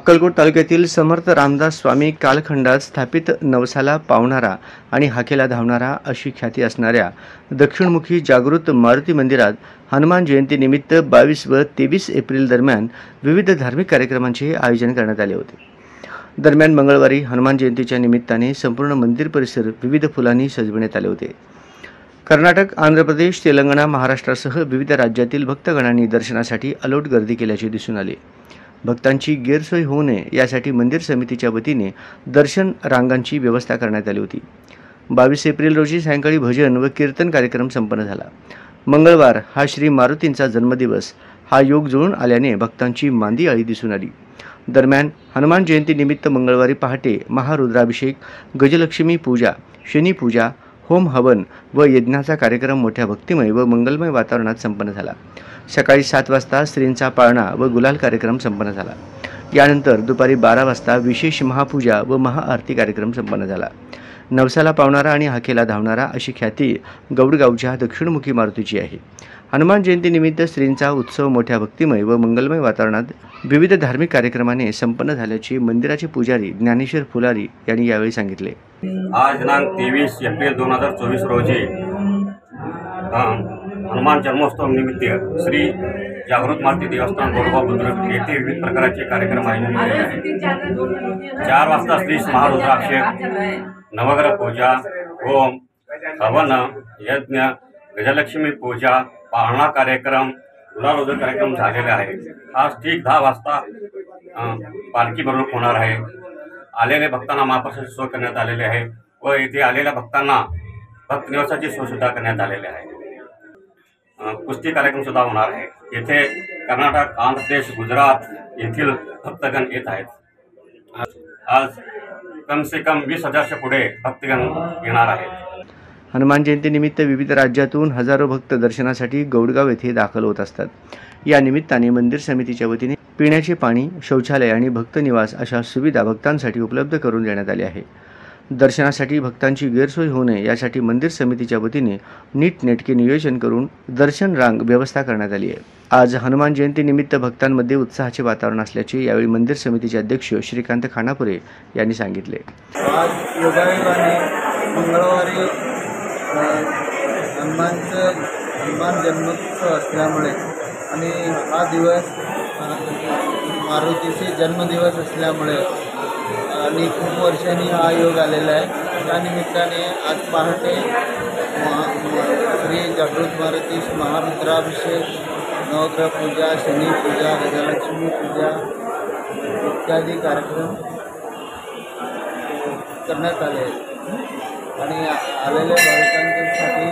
अक्कलकोट तालुक्यातील समर्थ रामदास स्वामी कालखंडात स्थापित नवसाला पावणारा आणि हाकेला धावणारा अशी ख्याती असणाऱ्या दक्षिणमुखी जागृत मारुती मंदिरात हनुमान जयंतीनिमित्त 22 व 23 एप्रिल दरम्यान विविध धार्मिक कार्यक्रमांचे आयोजन करण्यात आले होते। दरम्यान मंगळवारी हनुमान जयंतीच्या निमित्ताने संपूर्ण मंदिर परिसर विविध फुलांनी सजविण्यात आले होते। कर्नाटक, आंध्र प्रदेश, तेलंगणा, महाराष्ट्रासह विविध राज्यातील भक्तगणांनी दर्शनासाठी अलोट गर्दी केल्याचे दिसून आले। भक्तांची गैरसोय होऊ नये यासाठी मंदिर समितीच्या वतीने दर्शन रांगांची व्यवस्था करण्यात आली होती। 22 एप्रिल रोजी सायंकाळी भजन व कीर्तन कार्यक्रम संपन्न झाला। मंगळवार हा श्री मारुतींचा जन्मदिवस हा योग जुळून आल्याने भक्तांची मांदियाळी दिसून आली। दरम्यान हनुमान जयंतीनिमित्त मंगळवारी पहाटे महारुद्राभिषेक, गजलक्ष्मी पूजा, शनी पूजा, होम हवन व यज्ञाचा कार्यक्रम मोठ्या भक्तिमय व मंगलमय वातावरणात संपन्न झाला। सकाळी 7 वाजता स्त्रींचा पाळणा व गुलाल कार्यक्रम संपन्न झाला। यानंतर दुपारी 12 वाजता विशेष महापूजा व महाआरती कार्यक्रम संपन्न झाला। नवसाला पावणारा आणि हाकेला धावणारा अशी ख्याती गौडगावच्या दक्षिणमुखी मारुतीची आहे। हनुमान जयंतीनिमित्त स्त्रींचा उत्सव मोठ्या भक्तिमय व मंगलमय वातावरणात विविध धार्मिक कार्यक्रमाने संपन्न झाल्याचे मंदिराचे पुजारी ज्ञानेश्वर फुलारी यांनी यावेळी सांगितले। आज दिनांक 23 एप्रिल 2024 रोजी हनुमान जन्मोत्सव निमित्त श्री जागृत मारुती देवस्थान गोडगाव बुद्रुक येथे विविध प्रकारचे कार्यक्रम आयोजित केले आहेत। 4 वाजता श्री महारुद्राभिषेक, नवग्रह पूजा, होम हवन, यज्ञ, गजलक्ष्मी पूजा, पाळणा कार्यक्रम, गुलाल कार्यक्रम झालेले आहे। आज ठीक 10 वाजता पालखी मिरवणूक होणार आहे। आलेल्या भक्तांना महाप्रसादाची सोय करण्यात आलेली आहे व येथे आलेल्या भक्तांना भक्त निवासाची सोय सुद्धा करण्यात आलेली आहे। कुस्ती कार्यक्रम सुद्धा होणार आहे। येथे कर्नाटक, आंध्र प्रदेश, गुजरात येथील भक्तगण येत आहेत। आज कम से कम 20,000च्या पुढे भक्तगण येणार आहेत। हनुमान जयंतीनिमित्त विविध राज्यातून हजारो भक्त दर्शनासाठी गौडगाव येथे दाखल होत असतात। या निमित्ताने मंदिर समितीच्या वतीने पिण्याचे पाणी, शौचालय आणि भक्त निवास अशा सुविधा भक्तांसाठी उपलब्ध करून देण्यात आली आहे। दर्शनासाठी भक्तांची गैरसोय होऊ नये यासाठी मंदिर समितीच्या वतीने नीटनेटके नियोजन करून दर्शन रांग व्यवस्था करण्यात आली आहे। आज हनुमान जयंतीनिमित्त भक्तांमध्ये उत्साहाचे वातावरण असल्याचे यावेळी मंदिर समितीचे अध्यक्ष श्रीकांत खानापुरे यांनी सांगितले। आज योगायोगाने मंगळवारी हनुमान जन्मोत्सव असल्यामुळे आणि हा दिवस मारुतीचे जन्मदिवस असल्यामुळे आणि खूप वर्षांनी हा योग आलेला आहे। त्या निमित्ताने आज पहाटे श्री जागृत मारुती महारुद्राभिषेक, नवग्रह पूजा, शनी पूजा, गजलक्ष्मी पूजा इत्यादी कार्यक्रम करण्यात आले आहेत आणि आलेल्या भाविकांसाठी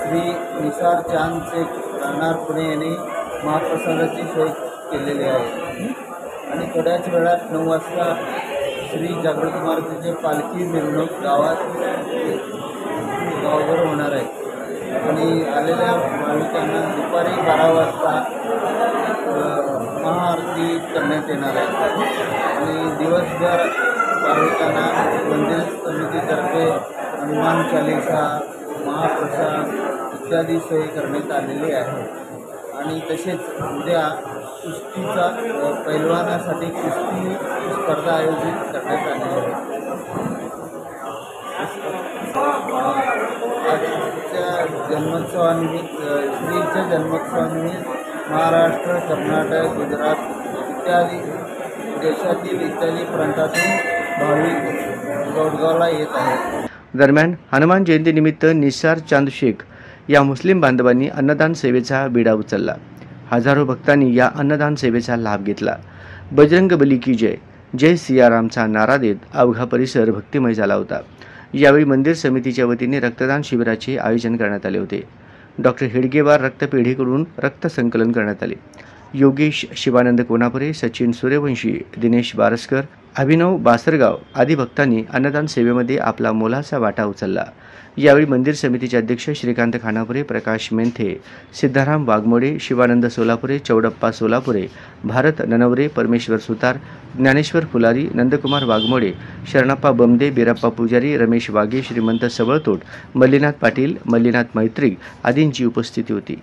श्री निसार चांद शेख राहणार पुणे यांनी महाप्रसादाची सोय केलेली आहे आणि थोड्याच वेळात 9 वाजता श्री जागृत मारुतीचे पालखी मिरवणूक गावभर होणार आहे आणि आलेल्या भाविकांना दुपारी 12 वाजता महाआरती करण्यात येणार आहे आणि दिवसभर भाविकांना मंदिर समितीतर्फे हनुमान चालीसा, महाप्रसाद इत्यादी सोय करण्यात आलेली आहे आणि तसेच उद्या कुस्तीचा पैलवानासाठी कुस्ती स्पर्धा आयोजित करण्यात आली आहे। आजच्या जन्मोत्सवानिमित्त श्रीच्या जन्मोत्सवानिमित्त महाराष्ट्र, कर्नाटक, गुजरात इत्यादी देशातील इत्यादी प्रांतातून भाविक गौडगावला येत आहेत। दरम्यान हनुमान जयंतीनिमित्त निसार चांद शेख या मुस्लिम बांधवांनी अन्नदान सेवेचा बिडा उचलला। हजारो भक्तांनी या अन्नदान सेवेचा लाभ घेतला। बजरंगबली की जय, जय सियारामचा नारा देत अवघा परिसर भक्तिमय झाला होता। यावेळी मंदिर समितीच्या वतीने रक्तदान शिबिराचे आयोजन करण्यात आले होते। डॉक्टर हेडगेवार रक्तपेढीकडून रक्त संकलन करण्यात आले। योगेश शिवानंद कोनापुरे, सचिन सूर्यवंशी, दिनेश बारसकर, अभिनव बासरगाव आदी भक्तांनी अन्नदान सेवेमध्ये आपला मोलाचा वाटा उचलला। यावेळी मंदिर समितीचे अध्यक्ष श्रीकांत खानापुरे, प्रकाश मेंथे, सिद्धाराम वाघमोडे, शिवानंद सोलापुरे, चौडप्पा सोलापुरे, भारत ननवरे, परमेश्वर सुतार, ज्ञानेश्वर फुलारी, नंदकुमार वाघमोडे, शरणप्पा बमदे, बिरप्पा पुजारी, रमेश वाघे, श्रीमंत सवळतोट, मल्लीनाथ पाटील, मल्लीनाथ मैत्रिक आदींची उपस्थिती होती।